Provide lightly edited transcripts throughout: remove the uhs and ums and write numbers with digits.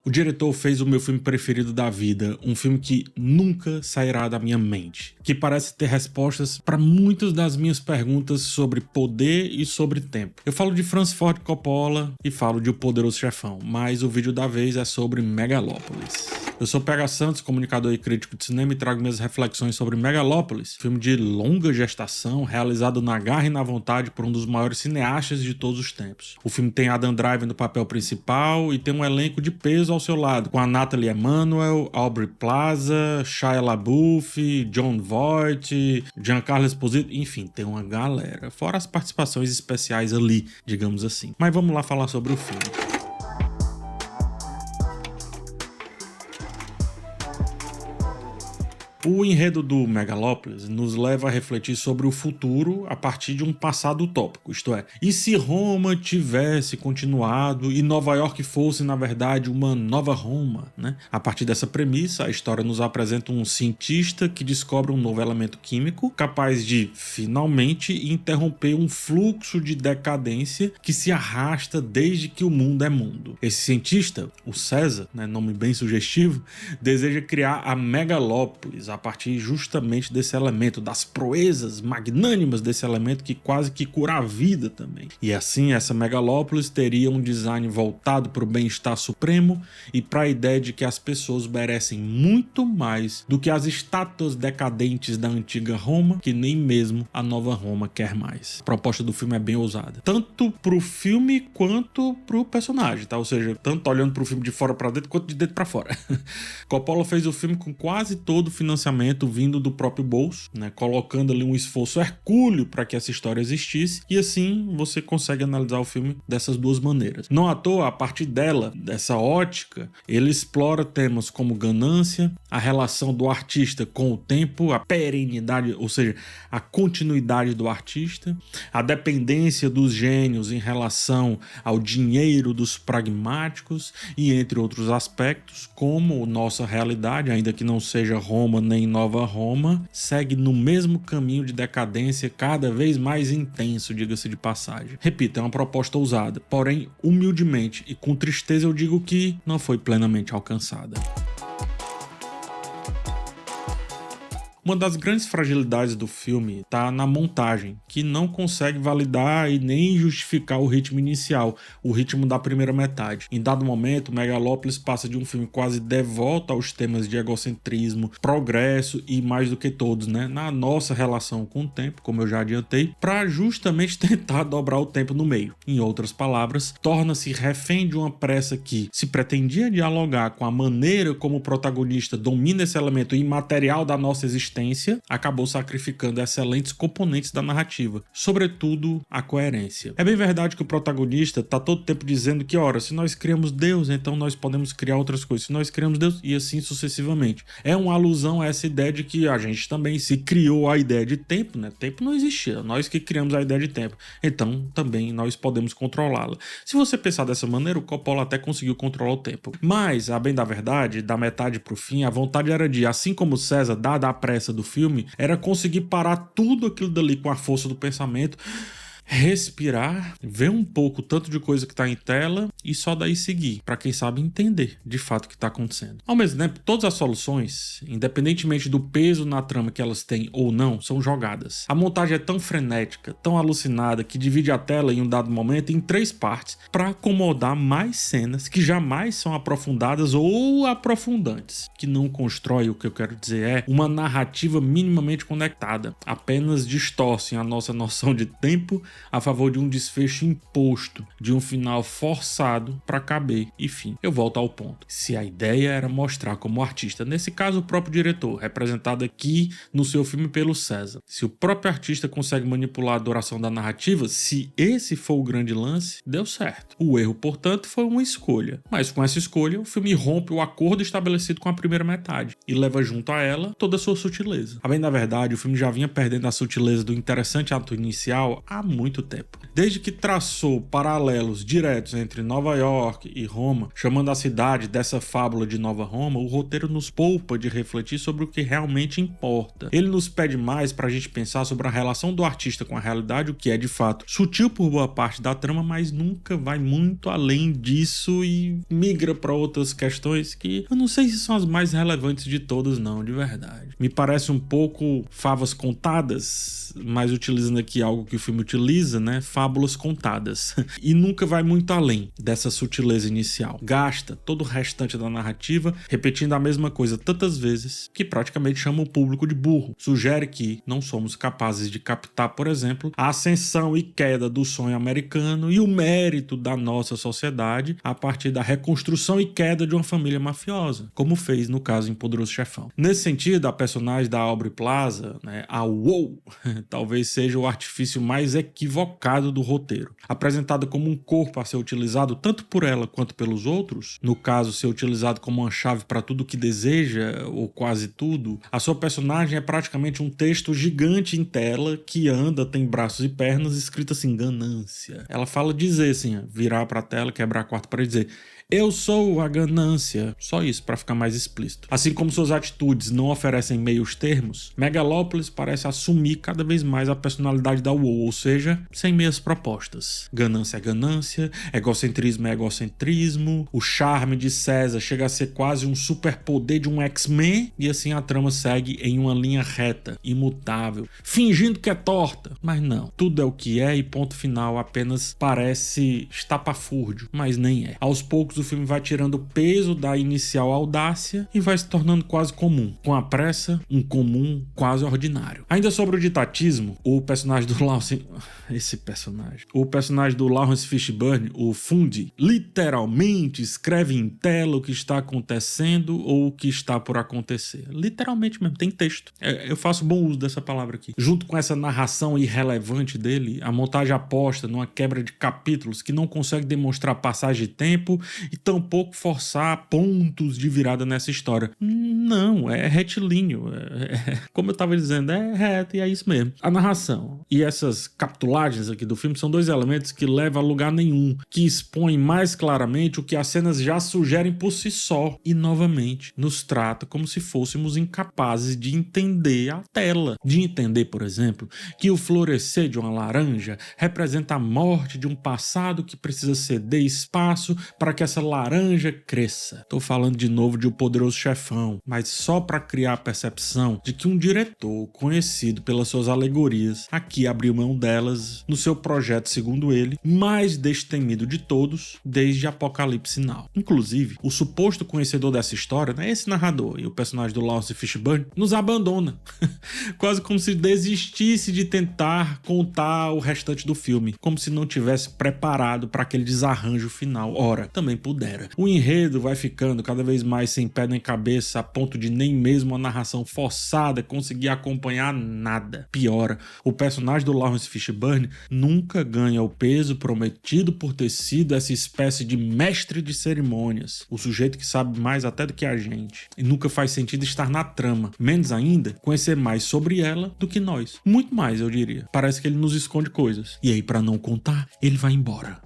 O diretor fez o meu filme preferido da vida, um filme que nunca sairá da minha mente, que parece ter respostas para muitas das minhas perguntas sobre poder e sobre tempo. Eu falo de Francis Ford Coppola e falo de O Poderoso Chefão, mas o vídeo da vez é sobre Megalópolis. Eu sou PH Santos, comunicador e crítico de cinema, e trago minhas reflexões sobre Megalópolis, filme de longa gestação, realizado na garra e na vontade por um dos maiores cineastas de todos os tempos. O filme tem Adam Driver no papel principal e tem um elenco de peso ao seu lado, com a Nathalie Emmanuel, Aubrey Plaza, Shia LaBeouf, Jon Voight, Giancarlo Esposito, enfim, tem uma galera, fora as participações especiais ali, digamos assim. Mas vamos lá falar sobre o filme. O enredo do Megalópolis nos leva a refletir sobre o futuro a partir de um passado utópico, isto é, e se Roma tivesse continuado e Nova York fosse, na verdade, uma nova Roma, né? A partir dessa premissa, a história nos apresenta um cientista que descobre um novo elemento químico capaz de, finalmente, interromper um fluxo de decadência que se arrasta desde que o mundo é mundo. Esse cientista, o César, né, nome bem sugestivo, deseja criar a Megalópolis, a partir justamente desse elemento, das proezas magnânimas desse elemento que quase que cura a vida também. E assim, essa Megalópolis teria um design voltado para o bem-estar supremo e para a ideia de que as pessoas merecem muito mais do que as estátuas decadentes da antiga Roma, que nem mesmo a nova Roma quer mais. A proposta do filme é bem ousada, tanto pro filme quanto pro personagem, tá? Ou seja, tanto olhando pro filme de fora para dentro quanto de dentro para fora. Coppola fez o filme com quase todo o financiamento vindo do próprio bolso, né, colocando ali um esforço hercúleo para que essa história existisse, e assim você consegue analisar o filme dessas duas maneiras. Não à toa, a partir dela, dessa ótica, ele explora temas como ganância, a relação do artista com o tempo, a perenidade, ou seja, a continuidade do artista, a dependência dos gênios em relação ao dinheiro dos pragmáticos e entre outros aspectos, como nossa realidade, ainda que não seja Roma nem Nova Roma, segue no mesmo caminho de decadência cada vez mais intenso, diga-se de passagem. Repito, é uma proposta ousada, porém, humildemente e com tristeza eu digo que não foi plenamente alcançada. Uma das grandes fragilidades do filme está na montagem, que não consegue validar e nem justificar o ritmo inicial, o ritmo da primeira metade. Em dado momento, Megalópolis passa de um filme quase devoto aos temas de egocentrismo, progresso e mais do que todos, né, na nossa relação com o tempo, como eu já adiantei, para justamente tentar dobrar o tempo no meio. Em outras palavras, torna-se refém de uma pressa que, se pretendia dialogar com a maneira como o protagonista domina esse elemento imaterial da nossa existência, acabou sacrificando excelentes componentes da narrativa, sobretudo a coerência. É bem verdade que o protagonista está todo tempo dizendo que, ora, se nós criamos Deus, então nós podemos criar outras coisas. Se nós criamos Deus, e assim sucessivamente. É uma alusão a essa ideia de que a gente também se criou a ideia de tempo, né? Tempo não existia, nós que criamos a ideia de tempo. Então, também nós podemos controlá-la. Se você pensar dessa maneira, o Coppola até conseguiu controlar o tempo. Mas, a bem da verdade, da metade pro fim, a vontade era de, assim como César, dada a pressa do filme, era conseguir parar tudo aquilo dali com a força do pensamento, respirar, ver um pouco tanto de coisa que está em tela e só daí seguir, para quem sabe entender de fato o que está acontecendo. Ao mesmo tempo, todas as soluções, independentemente do peso na trama que elas têm ou não, são jogadas. A montagem é tão frenética, tão alucinada, que divide a tela em um dado momento em 3 partes, para acomodar mais cenas que jamais são aprofundadas ou aprofundantes, que não constrói, o que eu quero dizer é, uma narrativa minimamente conectada, apenas distorcem a nossa noção de tempo a favor de um desfecho imposto, de um final forçado para caber e fim. Eu volto ao ponto. Se a ideia era mostrar como artista, nesse caso o próprio diretor, representado aqui no seu filme pelo César, se o próprio artista consegue manipular a duração da narrativa, se esse for o grande lance, deu certo. O erro, portanto, foi uma escolha. Mas com essa escolha, o filme rompe o acordo estabelecido com a primeira metade e leva junto a ela toda a sua sutileza. A bem da verdade, o filme já vinha perdendo a sutileza do interessante ato inicial há muito muito tempo. Desde que traçou paralelos diretos entre Nova York e Roma, chamando a cidade dessa fábula de Nova Roma, o roteiro nos poupa de refletir sobre o que realmente importa. Ele nos pede mais pra gente pensar sobre a relação do artista com a realidade, o que é de fato sutil por boa parte da trama, mas nunca vai muito além disso e migra pra outras questões que eu não sei se são as mais relevantes de todas não, de verdade. Me parece um pouco favas contadas, mas utilizando aqui algo que o filme utiliza, né? Fábulas contadas. E nunca vai muito além dessa sutileza inicial. Gasta todo o restante da narrativa repetindo a mesma coisa tantas vezes que praticamente chama o público de burro. Sugere que não somos capazes de captar, por exemplo, a ascensão e queda do sonho americano e o mérito da nossa sociedade a partir da reconstrução e queda de uma família mafiosa, como fez no caso em Poderoso Chefão. Nesse sentido, a personagem da Aubrey Plaza, né, a Wow, talvez seja o artifício mais equivocado do roteiro. Apresentada como um corpo a ser utilizado tanto por ela quanto pelos outros, no caso ser utilizado como uma chave para tudo que deseja, ou quase tudo, a sua personagem é praticamente um texto gigante em tela que anda, tem braços e pernas, escrito assim, ganância. Ela fala dizer assim, virar pra tela, quebrar a quarta para dizer: eu sou a ganância. Só isso, para ficar mais explícito. Assim como suas atitudes não oferecem meios termos, Megalópolis parece assumir cada vez mais a personalidade da WoW, ou seja, sem meias propostas. Ganância é ganância, egocentrismo é egocentrismo, o charme de César chega a ser quase um superpoder de um X-Men, e assim a trama segue em uma linha reta, imutável, fingindo que é torta, mas não. Tudo é o que é e ponto final, apenas parece estapafúrdio, mas nem é. Aos poucos o filme vai tirando o peso da inicial audácia e vai se tornando quase comum. Com a pressa, um comum quase ordinário. Ainda sobre o ditatismo, o personagem do Lawrence... O personagem do Lawrence Fishburne, o Fundy, literalmente escreve em tela o que está acontecendo ou o que está por acontecer. Literalmente mesmo, tem texto. Eu faço bom uso dessa palavra aqui. Junto com essa narração irrelevante dele, a montagem aposta numa quebra de capítulos que não consegue demonstrar passagem de tempo e tampouco forçar pontos de virada nessa história. Não, é retilíneo. Como eu estava dizendo, é reto e é isso mesmo. A narração e essas capitulagens aqui do filme são dois elementos que levam a lugar nenhum, que expõem mais claramente o que as cenas já sugerem por si só e, novamente, nos trata como se fôssemos incapazes de entender a tela. De entender, por exemplo, que o florescer de uma laranja representa a morte de um passado que precisa ceder espaço para que essa laranja cresça. Tô falando de novo de O Poderoso Chefão, mas só para criar a percepção de que um diretor conhecido pelas suas alegorias aqui abriu mão delas no seu projeto, segundo ele, mais destemido de todos desde Apocalipse Now. Inclusive, o suposto conhecedor dessa história, né, esse narrador e o personagem do Lawrence Fishburne, nos abandona. Quase como se desistisse de tentar contar o restante do filme, como se não tivesse preparado para aquele desarranjo final. Ora, também pudera. O enredo vai ficando cada vez mais sem pé nem cabeça, a ponto de nem mesmo a narração forçada conseguir acompanhar nada. Piora, o personagem do Lawrence Fishburne nunca ganha o peso prometido por ter sido essa espécie de mestre de cerimônias, o sujeito que sabe mais até do que a gente. E nunca faz sentido estar na trama, menos ainda conhecer mais sobre ela do que nós. Muito mais, eu diria. Parece que ele nos esconde coisas. E aí, para não contar, ele vai embora.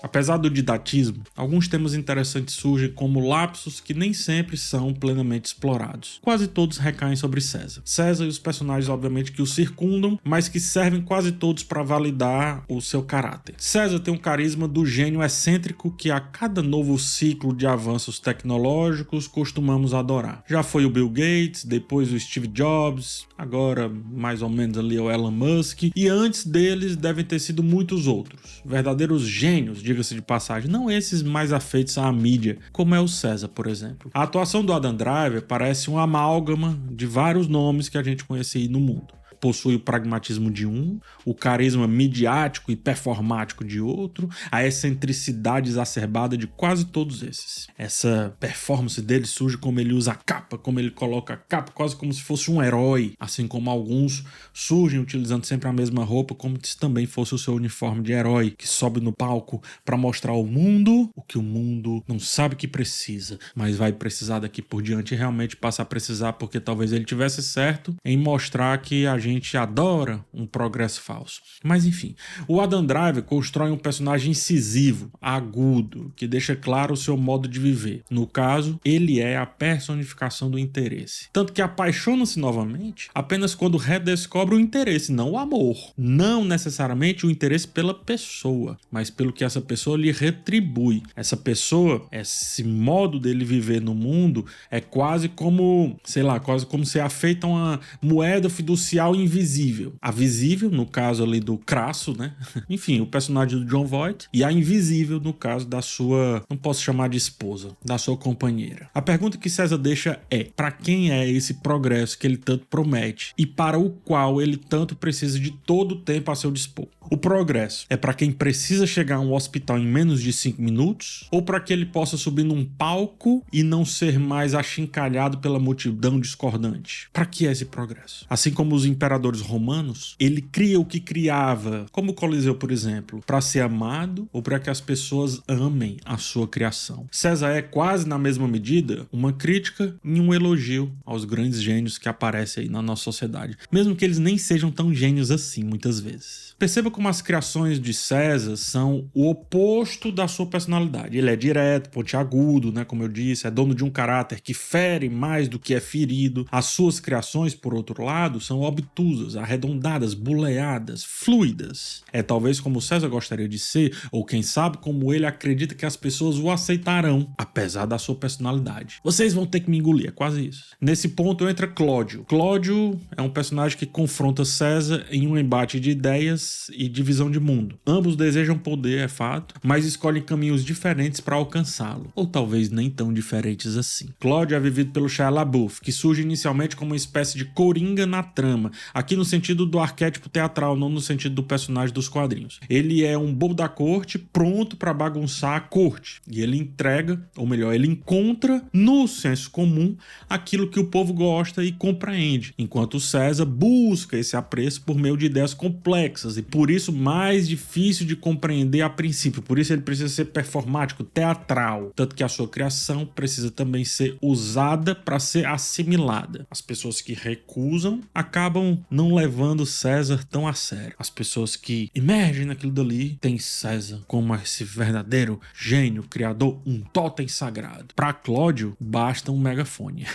Apesar do didatismo, alguns temas interessantes surgem como lapsos que nem sempre são plenamente explorados. Quase todos recaem sobre César. César e os personagens, obviamente, que o circundam, mas que servem quase todos para validar o seu caráter. César tem um carisma do gênio excêntrico que a cada novo ciclo de avanços tecnológicos costumamos adorar. Já foi o Bill Gates, depois o Steve Jobs, agora mais ou menos ali o Elon Musk, e antes deles devem ter sido muitos outros. Verdadeiros gênios, diga-se de passagem, não esses mais afeitos à mídia, como é o César, por exemplo. A atuação do Adam Driver parece um amálgama de vários nomes que a gente conhece aí no mundo. possui o pragmatismo de um, o carisma midiático e performático de outro, a excentricidade exacerbada de quase todos esses. Essa performance dele surge como ele usa a capa, como ele coloca a capa, quase como se fosse um herói, assim como alguns surgem utilizando sempre a mesma roupa, como se também fosse o seu uniforme de herói, que sobe no palco para mostrar ao mundo o que o mundo não sabe que precisa, mas vai precisar daqui por diante e realmente passa a precisar, porque talvez ele tivesse certo em mostrar que a gente adora um progresso falso. Mas enfim, o Adam Driver constrói um personagem incisivo, agudo, que deixa claro o seu modo de viver. No caso, ele é a personificação do interesse. Tanto que apaixona-se novamente apenas quando redescobre o interesse, não o amor. Não necessariamente o interesse pela pessoa, mas pelo que essa pessoa lhe retribui. Essa pessoa, esse modo dele viver no mundo é quase como, sei lá, quase como se é feita uma moeda fiducial invisível. A visível, no caso ali do Crasso, né? Enfim, o personagem do Jon Voight, e a invisível, no caso da sua, não posso chamar de esposa, da sua companheira. A pergunta que César deixa é: para quem é esse progresso que ele tanto promete e para o qual ele tanto precisa de todo o tempo a seu dispor? O progresso é para quem precisa chegar a um hospital em menos de 5 minutos ou para que ele possa subir num palco e não ser mais achincalhado pela multidão discordante? Para que é esse progresso? Assim como os imperadores romanos, ele cria o que criava, como o Coliseu, por exemplo, para ser amado ou para que as pessoas amem a sua criação. César é quase na mesma medida uma crítica e um elogio aos grandes gênios que aparecem aí na nossa sociedade, mesmo que eles nem sejam tão gênios assim muitas vezes. Perceba como as criações de César são o oposto da sua personalidade. Ele é direto, pontiagudo, né, como eu disse, é dono de um caráter que fere mais do que é ferido. As suas criações, por outro lado, são obtusas, arredondadas, buleadas, fluidas. É talvez como César gostaria de ser, ou quem sabe como ele acredita que as pessoas o aceitarão, apesar da sua personalidade. Vocês vão ter que me engolir, é quase isso. Nesse ponto entra Cláudio. Cláudio é um personagem que confronta César em um embate de ideias e de visão de mundo. Ambos desejam poder, é fato, mas escolhem caminhos diferentes para alcançá-lo, ou talvez nem tão diferentes assim. Cláudio é vivido pelo Shia LaBeouf, que surge inicialmente como uma espécie de coringa na trama, aqui no sentido do arquétipo teatral, não no sentido do personagem dos quadrinhos. Ele é um bobo da corte, pronto para bagunçar a corte, e ele entrega, ou melhor, ele encontra no senso comum aquilo que o povo gosta e compreende, enquanto César busca esse apreço por meio de ideias complexas e por isso mais difícil de compreender a princípio. Por isso ele precisa ser performático, teatral, tanto que a sua criação precisa também ser usada para ser assimilada. As pessoas que recusam acabam não levando César tão a sério. As pessoas que emergem naquilo dali têm César como esse verdadeiro gênio, criador, um totem sagrado. Para Cláudio, basta um megafone.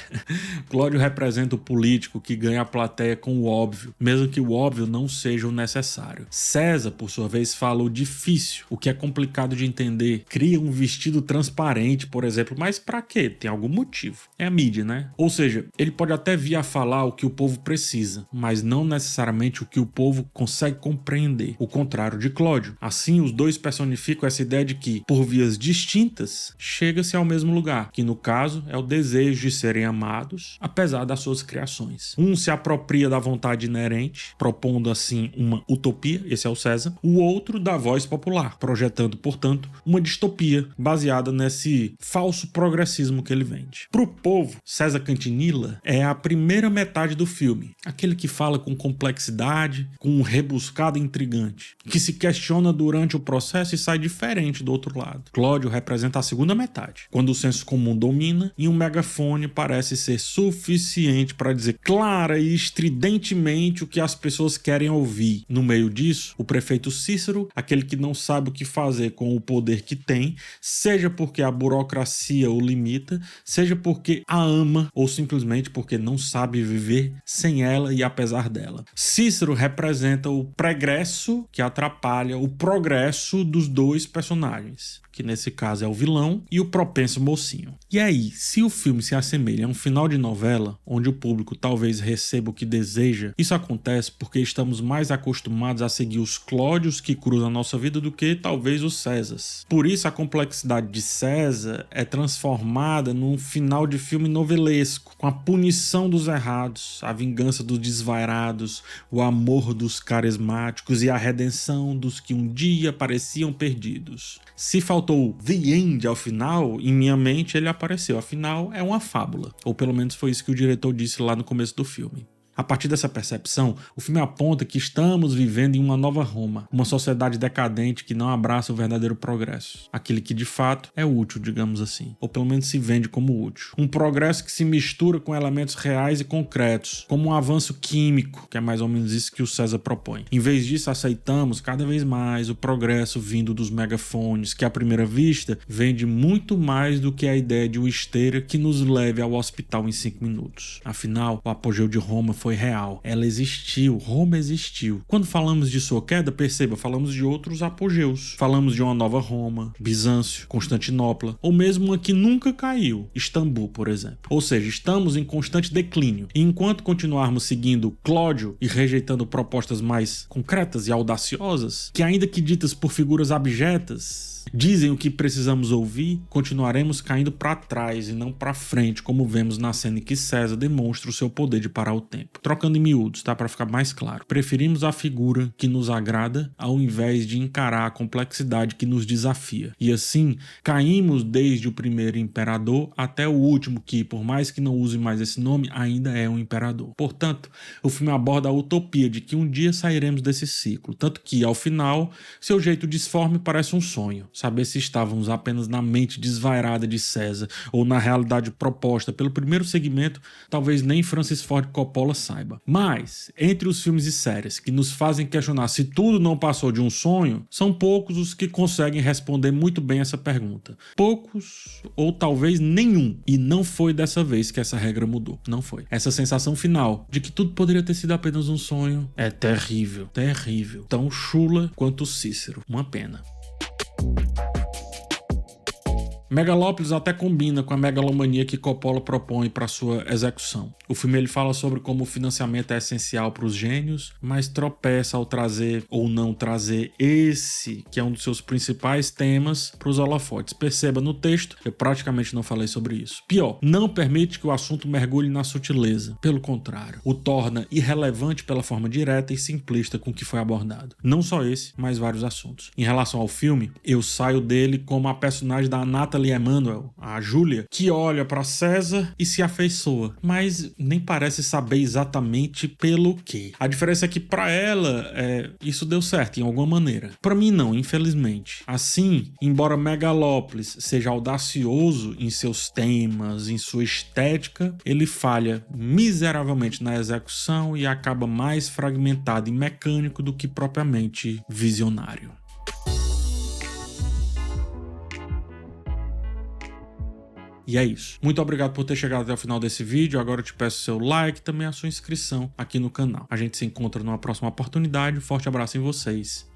Cláudio representa o político que ganha a plateia com o óbvio, mesmo que o óbvio não seja o necessário. César, por sua vez, fala o difícil, o que é complicado de entender. Cria um vestido transparente, por exemplo, mas pra quê? Tem algum motivo. É a mídia, né? Ou seja, ele pode até vir a falar o que o povo precisa, mas não necessariamente o que o povo consegue compreender. O contrário de Cláudio. Assim, os dois personificam essa ideia de que, por vias distintas, chega-se ao mesmo lugar, que no caso é o desejo de serem amados, apesar das suas criações. Um se apropria da vontade inerente, propondo assim uma utopia, esse é o César, o outro da voz popular, projetando, portanto, uma distopia baseada nesse falso progressismo que ele vende. Pro povo, César Cantinilla é a primeira metade do filme, aquele que fala com complexidade, com um rebuscado intrigante, que se questiona durante o processo e sai diferente do outro lado. Cláudio representa a segunda metade, quando o senso comum domina e um megafone parece ser suficiente para dizer clara e estridentemente o que as pessoas querem ouvir. No meio disso, o prefeito Cícero, aquele que não sabe o que fazer com o poder que tem, seja porque a burocracia o limita, seja porque a ama ou simplesmente porque não sabe viver sem ela e apesar dela. Cícero representa o pregresso que atrapalha o progresso dos dois personagens, que nesse caso é o vilão e o propenso mocinho. E aí, se o filme se assemelha a um final de novela, onde o público talvez receba o que deseja, isso acontece porque estamos mais acostumados a seguir os Cláudios que cruzam a nossa vida do que talvez os Césars. Por isso a complexidade de César é transformada num final de filme novelesco, com a punição dos errados, a vingança dos desvaiados desvairados, o amor dos carismáticos e a redenção dos que um dia pareciam perdidos. Se faltou The End ao final, em minha mente ele apareceu. Afinal, é uma fábula. Ou pelo menos foi isso que o diretor disse lá no começo do filme. A partir dessa percepção, o filme aponta que estamos vivendo em uma nova Roma, uma sociedade decadente que não abraça o verdadeiro progresso, aquele que de fato é útil, digamos assim, ou pelo menos se vende como útil. Um progresso que se mistura com elementos reais e concretos, como um avanço químico, que é mais ou menos isso que o César propõe. Em vez disso, aceitamos cada vez mais o progresso vindo dos megafones, que à primeira vista vende muito mais do que a ideia de uma esteira que nos leve ao hospital em 5 minutos. Afinal, o apogeu de Roma foi real. Ela existiu. Roma existiu. Quando falamos de sua queda, perceba, falamos de outros apogeus. Falamos de uma nova Roma, Bizâncio, Constantinopla, ou mesmo uma que nunca caiu, Istambul, por exemplo. Ou seja, estamos em constante declínio. E enquanto continuarmos seguindo Cláudio e rejeitando propostas mais concretas e audaciosas, que ainda que ditas por figuras abjetas, dizem o que precisamos ouvir, continuaremos caindo para trás e não para frente, como vemos na cena em que César demonstra o seu poder de parar o tempo. Trocando em miúdos, tá? Para ficar mais claro. Preferimos a figura que nos agrada ao invés de encarar a complexidade que nos desafia. E assim, caímos desde o primeiro imperador até o último que, por mais que não use mais esse nome, ainda é um imperador. Portanto, o filme aborda a utopia de que um dia sairemos desse ciclo, tanto que, ao final, seu jeito disforme parece um sonho. Saber se estávamos apenas na mente desvairada de César ou na realidade proposta pelo primeiro segmento, talvez nem Francis Ford Coppola saiba. Mas, entre os filmes e séries que nos fazem questionar se tudo não passou de um sonho, são poucos os que conseguem responder muito bem essa pergunta. Poucos ou talvez nenhum. E não foi dessa vez que essa regra mudou. Não foi. Essa sensação final de que tudo poderia ter sido apenas um sonho é terrível. Terrível. Tão chula quanto Cícero. Uma pena. Megalópolis até combina com a megalomania que Coppola propõe para sua execução. O filme ele fala sobre como o financiamento é essencial para os gênios, mas tropeça ao trazer ou não trazer esse, que é um dos seus principais temas, para os holofotes. Perceba no texto, eu praticamente não falei sobre isso. Pior, não permite que o assunto mergulhe na sutileza. Pelo contrário, o torna irrelevante pela forma direta e simplista com que foi abordado. Não só esse, mas vários assuntos. Em relação ao filme, eu saio dele como a personagem da Natalie Emmanuel, a Júlia, que olha para César e se afeiçoa, mas nem parece saber exatamente pelo quê. A diferença é que para ela, isso deu certo em alguma maneira. Para mim não, infelizmente. Assim, embora Megalópolis seja audacioso em seus temas, em sua estética, ele falha miseravelmente na execução e acaba mais fragmentado e mecânico do que propriamente visionário. E é isso. Muito obrigado por ter chegado até o final desse vídeo. Agora eu te peço seu like e também a sua inscrição aqui no canal. A gente se encontra numa próxima oportunidade. Um forte abraço em vocês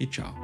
e tchau.